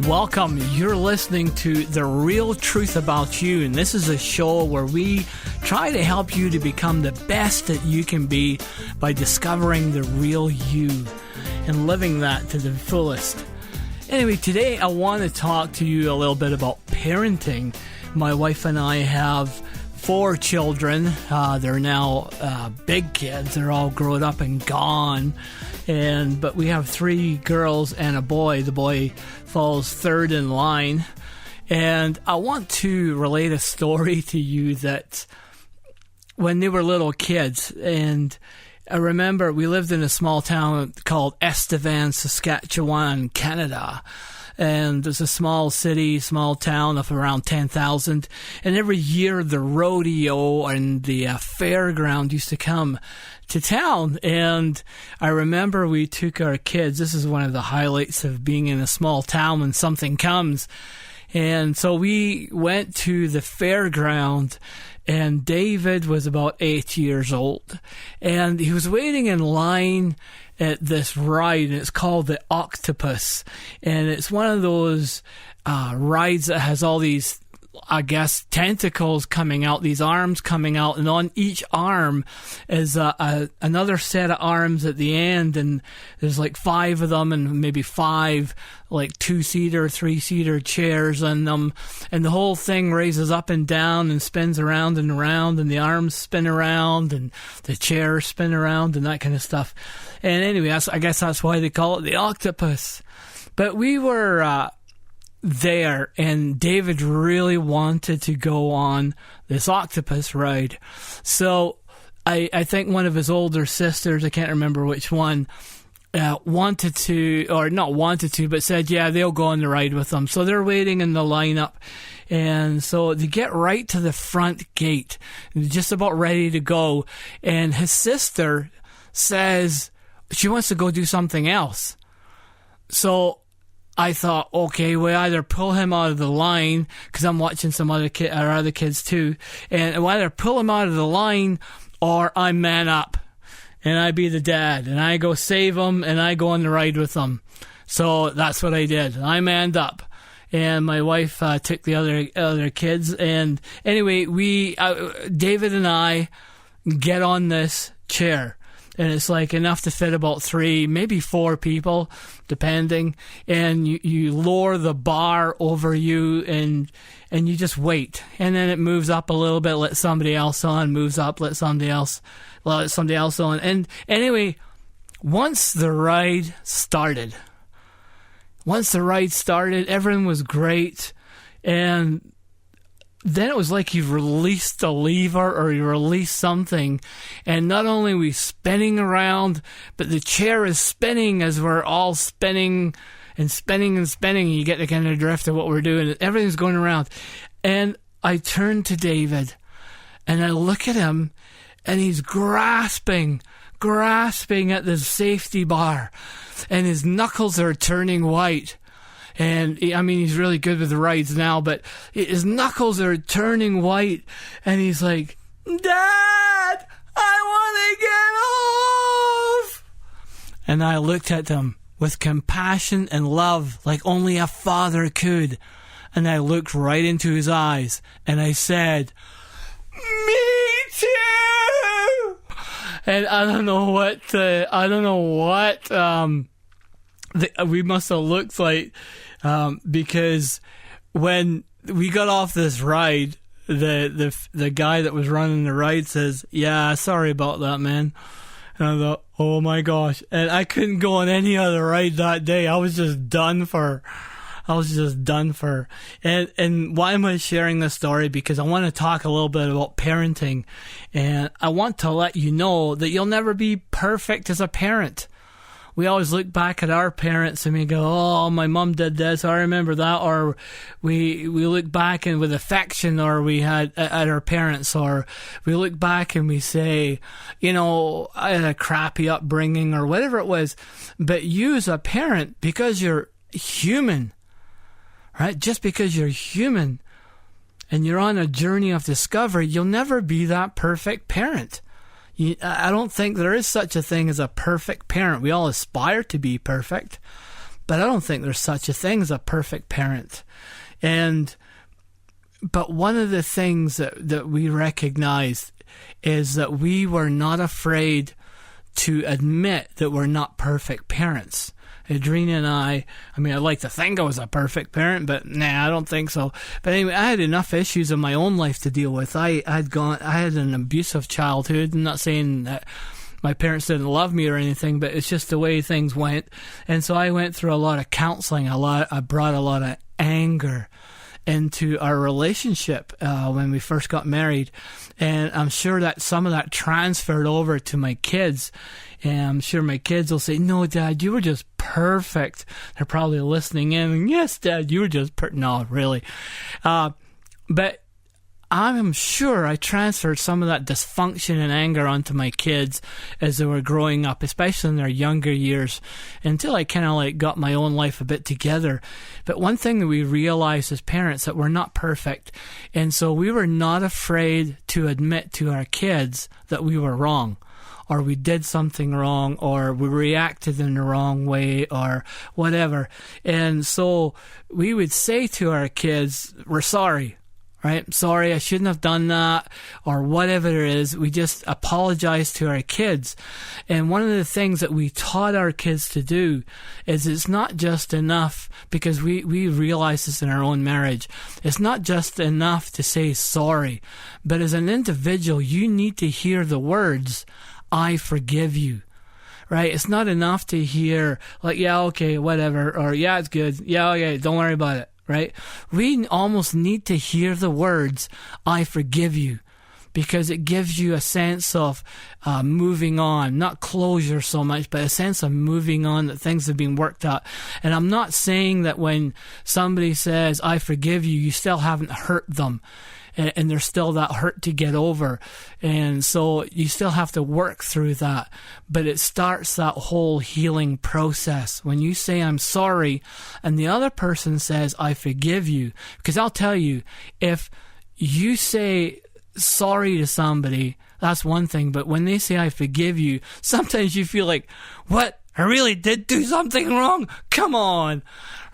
Welcome. You're listening to The Real Truth About You, and this is a show where we try to help you to become the best that you can be by discovering the real you and living that to the fullest. Anyway, today I want to talk to you a little bit about parenting. My wife and I have 4 children. They're now big kids. They're all grown up and gone. But we have 3 girls and a boy. The boy falls third in line. And I want to relate a story to you that when they were little kids, and I remember we lived in a small town called Estevan, Saskatchewan, Canada. And there's a small city, small town of around 10,000. And every year the rodeo and the fairground used to come to town. And I remember we took our kids. This is one of the highlights of being in a small town when something comes. And so we went to the fairground, and David was about 8 years old. And he was waiting in line at this ride, and it's called the Octopus. And it's one of those rides that has all these, I guess, tentacles coming out, these arms coming out, and on each arm is another set of arms at the end, and there's like 5 of them, and maybe 5 like 2-seater, 3-seater chairs in them, and the whole thing raises up and down and spins around and around, and the arms spin around, and the chairs spin around, and that kind of stuff. And anyway, I guess that's why they call it the Octopus. But we were there, and David really wanted to go on this Octopus ride. So I think one of his older sisters, I can't remember which one, wanted to, or not wanted to, but said, yeah, they'll go on the ride with them. So they're waiting in the lineup. And so they get right to the front gate, just about ready to go. And his sister says she wants to go do something else. So I thought, okay, we either pull him out of the line, because I'm watching some other kids too, and we'll either pull him out of the line, or I man up, and I be the dad, and I go save him, and I go on the ride with them. So that's what I did. I manned up, and my wife took the other kids, and anyway, David and I get on this chair. And it's like enough to fit about 3, maybe 4 people, depending. And you lower the bar over you, and you just wait. And then it moves up a little bit, let somebody else on, moves up, let somebody else on. And anyway, once the ride started, everything was great. And then it was like you released a lever, or you released something, and not only are we spinning around, but the chair is spinning as we're all spinning and spinning and spinning, and you get the kind of drift of what we're doing. Everything's going around. And I turn to David, and I look at him, and he's grasping at the safety bar, and his knuckles are turning white. And, I mean, he's really good with the rides now, but his knuckles are turning white, and he's like, Dad, I want to get off! And I looked at him with compassion and love, like only a father could. And I looked right into his eyes, and I said, Me too! And I don't know what we must have looked like, because when we got off this ride, the guy that was running the ride says, yeah, sorry about that, man. And I thought, oh my gosh. And I couldn't go on any other ride that day. I was just done for. And why am I sharing this story? Because I want to talk a little bit about parenting, and I want to let you know that you'll never be perfect as a parent. We always look back at our parents and we go, oh, my mom did this, I remember that, or we look back and with affection, or we had at our parents, or we look back and we say, you know, I had a crappy upbringing or whatever it was. But you as a parent, because you're human, right? Just because you're human and you're on a journey of discovery, you'll never be that perfect parent. I don't think there is such a thing as a perfect parent. We all aspire to be perfect, but I don't think there's such a thing as a perfect parent. But one of the things that we recognized is that we were not afraid to admit that we're not perfect parents. Adrena and I mean, I'd like to think I was a perfect parent, but I don't think so. But anyway, I had enough issues in my own life to deal with. I had an abusive childhood. I'm not saying that my parents didn't love me or anything, but it's just the way things went. And so I went through a lot of counseling. I brought a lot of anger into our relationship when we first got married, and I'm sure that some of that transferred over to my kids, and I'm sure my kids will say, "No, Dad, you were just perfect." They're probably listening in, and, "Yes, Dad, you were just no, really," but I'm sure I transferred some of that dysfunction and anger onto my kids as they were growing up, especially in their younger years, until I kind of like got my own life a bit together. But one thing that we realized as parents, that we're not perfect. And so we were not afraid to admit to our kids that we were wrong, or we did something wrong, or we reacted in the wrong way, or whatever. And so we would say to our kids, "We're sorry. Right? Sorry, I shouldn't have done that," or whatever it is. We just apologize to our kids. And one of the things that we taught our kids to do is it's not just enough, because we realize this in our own marriage. It's not just enough to say sorry, but as an individual, you need to hear the words, "I forgive you." Right? It's not enough to hear like, "Yeah, okay, whatever," or "Yeah, it's good. Yeah, okay, don't worry about it." Right? We almost need to hear the words, "I forgive you," because it gives you a sense of moving on, not closure so much, but a sense of moving on, that things have been worked out. And I'm not saying that when somebody says, "I forgive you," you still haven't hurt them. And there's still that hurt to get over. And so you still have to work through that. But it starts that whole healing process. When you say, "I'm sorry," and the other person says, "I forgive you." Because I'll tell you, if you say sorry to somebody, that's one thing. But when they say, "I forgive you," sometimes you feel like, "What? I really did do something wrong? Come on."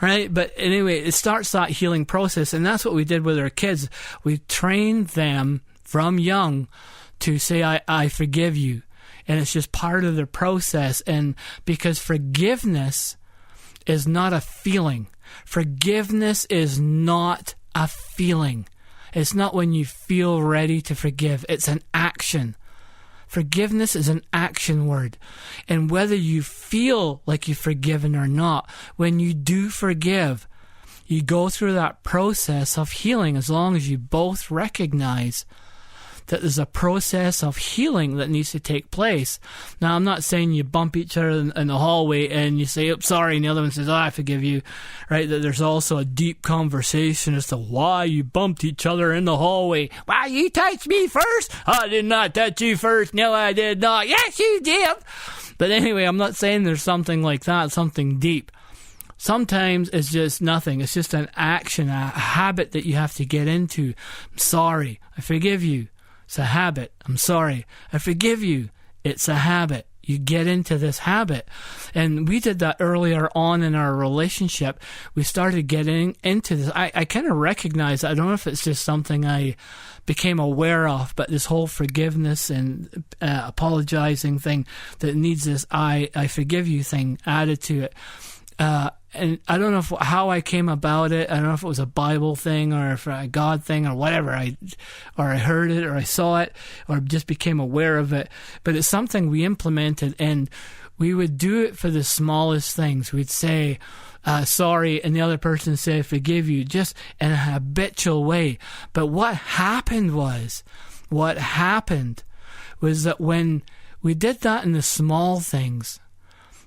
Right? But anyway, it starts that healing process. And that's what we did with our kids. We trained them from young to say, I forgive you. And it's just part of the process. And because forgiveness is not a feeling. Forgiveness is not a feeling. It's not when you feel ready to forgive. It's an action. Forgiveness is an action word. And whether you feel like you've forgiven or not, when you do forgive, you go through that process of healing, as long as you both recognize that there's a process of healing that needs to take place. Now, I'm not saying you bump each other in the hallway and you say, "Oh, sorry," and the other one says, "Oh, I forgive you," right? That there's also a deep conversation as to why you bumped each other in the hallway. "Why, you touched me first?" "I did not touch you first." "No, I did not." "Yes, you did." But anyway, I'm not saying there's something like that, something deep. Sometimes it's just nothing. It's just an action, a habit that you have to get into. "I'm sorry. I forgive you." It's a habit. "I'm sorry. I forgive you." It's a habit. You get into this habit. And we did that earlier on in our relationship. We started getting into this. I kind of recognize, I don't know if it's just something I became aware of, but this whole forgiveness and apologizing thing that needs this I forgive you thing added to it. And I don't know how I came about it. I don't know if it was a Bible thing or if a God thing or whatever. I heard it or I saw it or just became aware of it. But it's something we implemented, and we would do it for the smallest things. We'd say, "Sorry," and the other person would say, "I forgive you," just in a habitual way. But what happened was that when we did that in the small things,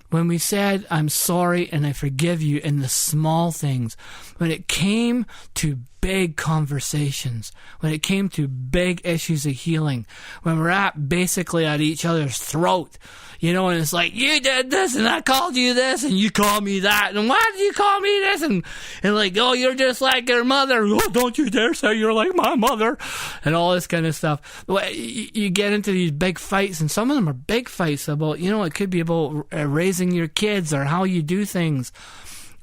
when we said, "I'm sorry and I forgive you," in the small things, when it came to big conversations, when it came to big issues of healing, when we're basically at each other's throat, and it's like, "You did this and I called you this and you called me that, and why did you call me this?" And like, "Oh, you're just like your mother. Oh, don't you dare say you're like my mother," and all this kind of stuff. You get into these big fights, and some of them are big fights about, it could be about raising your kids or how you do things.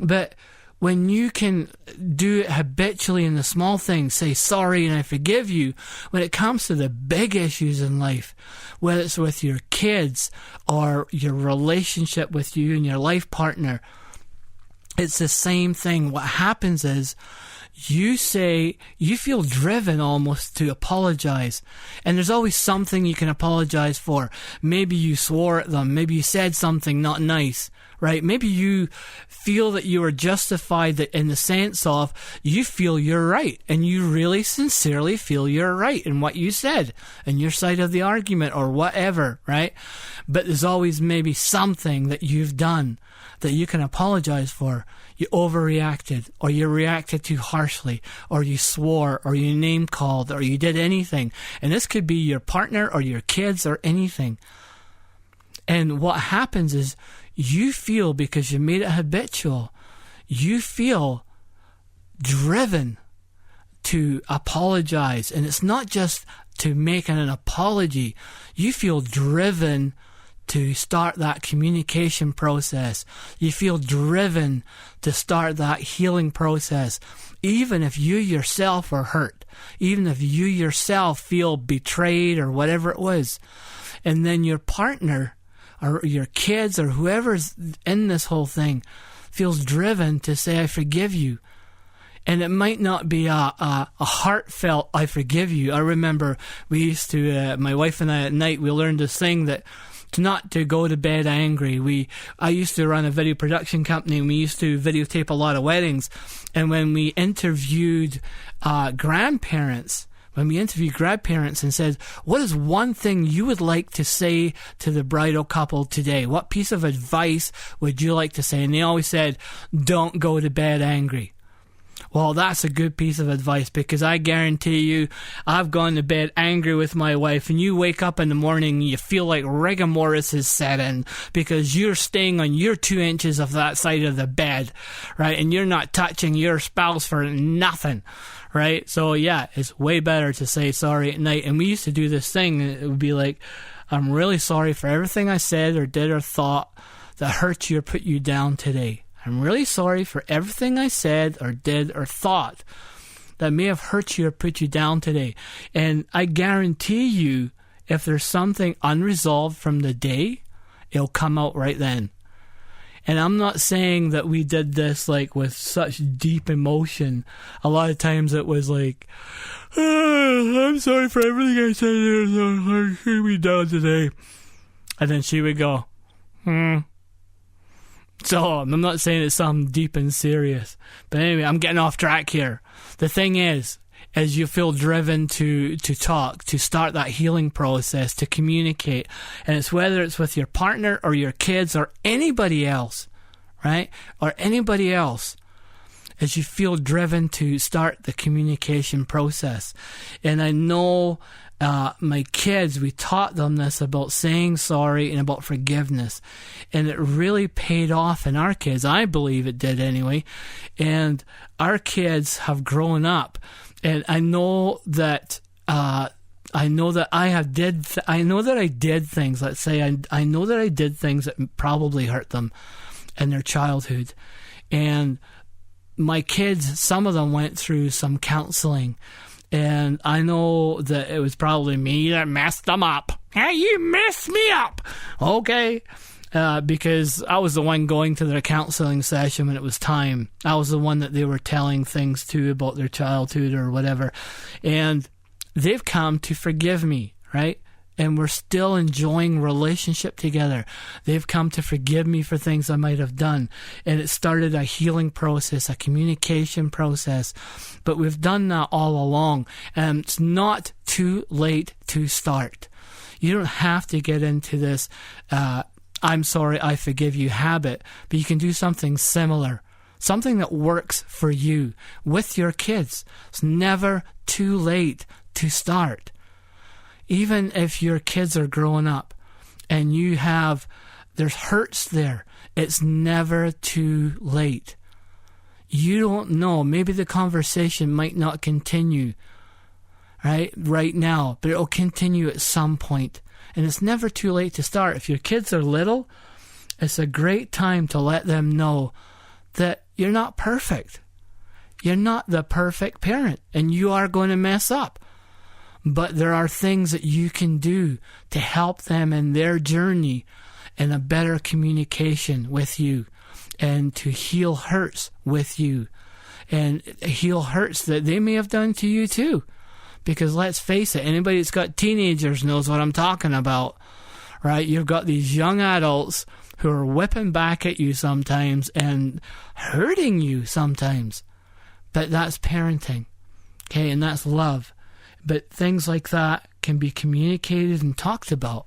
But when you can do it habitually in the small things, say sorry and I forgive you, when it comes to the big issues in life, whether it's with your kids or your relationship with you and your life partner, it's the same thing. What happens is you feel driven almost to apologize. And there's always something you can apologize for. Maybe you swore at them. Maybe you said something not nice, right? Maybe you feel that you are justified in the sense of you feel you're right. And you really sincerely feel you're right in what you said in your side of the argument or whatever, right? But there's always maybe something that you've done that you can apologize for. You overreacted, or you reacted too harshly, or you swore, or you name called, or you did anything. And this could be your partner or your kids or anything. And what happens is you feel, because you made it habitual, you feel driven to apologize. And it's not just to make an apology. You feel driven to start that communication process. You feel driven to start that healing process, even if you yourself are hurt, even if you yourself feel betrayed or whatever it was. And then your partner or your kids or whoever's in this whole thing feels driven to say, I forgive you. And it might not be a heartfelt, I forgive you. I remember we used to, my wife and I at night, we learned this thing that not to go to bed angry. I used to run a video production company, and we used to videotape a lot of weddings. And when we interviewed grandparents and said, what is one thing you would like to say to the bridal couple today? What piece of advice would you like to say? And they always said, don't go to bed angry. Well, that's a good piece of advice, because I guarantee you, I've gone to bed angry with my wife, and you wake up in the morning and you feel like rigor mortis is set in, because you're staying on your 2 inches of that side of the bed, right? And you're not touching your spouse for nothing, right? So yeah, it's way better to say sorry at night. And we used to do this thing, and it would be like, I'm really sorry for everything I said or did or thought that hurt you or put you down today. I'm really sorry for everything I said or did or thought that may have hurt you or put you down today. And I guarantee you, if there's something unresolved from the day, it'll come out right then. And I'm not saying that we did this like with such deep emotion. A lot of times it was like, I'm sorry for everything I said. It put me down today. And then she would go, So I'm not saying it's something deep and serious. But anyway, I'm getting off track here. The thing is, as you feel driven to talk, to start that healing process, to communicate, and it's whether it's with your partner or your kids or anybody else, right? Or anybody else, as you feel driven to start the communication process. And I know my kids, we taught them this about saying sorry and about forgiveness. And it really paid off in our kids. I believe it did anyway. And our kids have grown up. And I know that I did things. Let's say I know that I did things that probably hurt them in their childhood. And my kids, some of them went through some counseling. And I know that it was probably me that messed them up. Hey, you messed me up! Okay. Because I was the one going to their counseling session when it was time. I was the one that they were telling things to about their childhood or whatever. And they've come to forgive me, right? And we're still enjoying relationship together. They've come to forgive me for things I might have done. And it started a healing process, a communication process. But we've done that all along. And it's not too late to start. You don't have to get into this I'm sorry, I forgive you habit. But you can do something similar. Something that works for you with your kids. It's never too late to start. Even if your kids are growing up and there's hurts there, it's never too late. You don't know. Maybe the conversation might not continue right now, but it'll continue at some point. And it's never too late to start. If your kids are little, it's a great time to let them know that you're not perfect. You're not the perfect parent, and you are going to mess up. But there are things that you can do to help them in their journey and a better communication with you, and to heal hurts with you, and heal hurts that they may have done to you too. Because let's face it, anybody that's got teenagers knows what I'm talking about, right? You've got these young adults who are whipping back at you sometimes and hurting you sometimes. But that's parenting, okay, and that's love. But things like that can be communicated and talked about.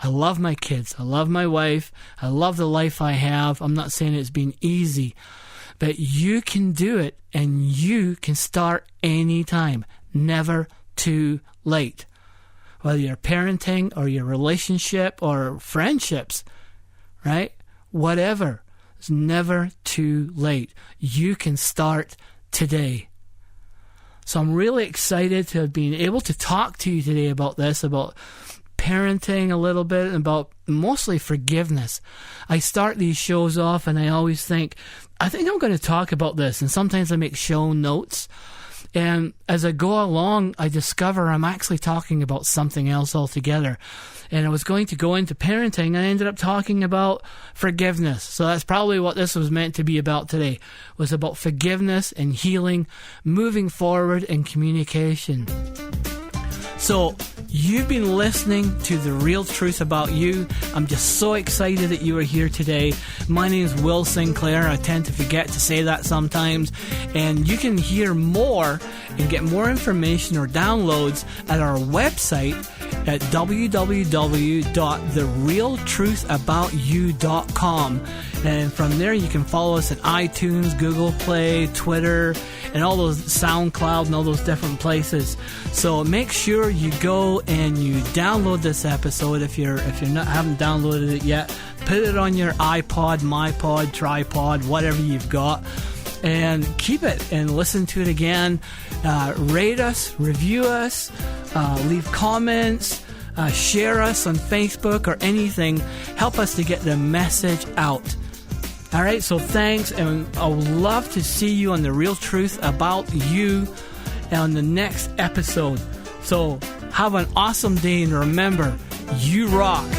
I love my kids. I love my wife. I love the life I have. I'm not saying it's been easy, but you can do it, and you can start anytime. Never too late. Whether you're parenting or your relationship or friendships, right? Whatever. It's never too late. You can start today. So I'm really excited to have been able to talk to you today about this, about parenting a little bit, and about mostly forgiveness. I start these shows off and I always think I'm going to talk about this, and sometimes I make show notes. And as I go along, I discover I'm actually talking about something else altogether. And I was going to go into parenting, and I ended up talking about forgiveness. So that's probably what this was meant to be about today, was about forgiveness and healing, moving forward, and communication. So you've been listening to The Real Truth About You. I'm just so excited that you are here today. My name is Will Sinclair. I tend to forget to say that sometimes. And you can hear more and get more information or downloads at our website at www.therealtruthaboutyou.com. And from there you can follow us at iTunes, Google Play, Twitter, and all those SoundCloud and all those different places. So make sure you go and you download this episode if you're haven't downloaded it yet. Put it on your iPod, MyPod, tripod, whatever you've got, and keep it and listen to it again. Rate us, review us, leave comments, share us on Facebook or anything. Help us to get the message out. All right, so thanks, and I would love to see you on The Real Truth About You on the next episode. So have an awesome day, and remember, you rock.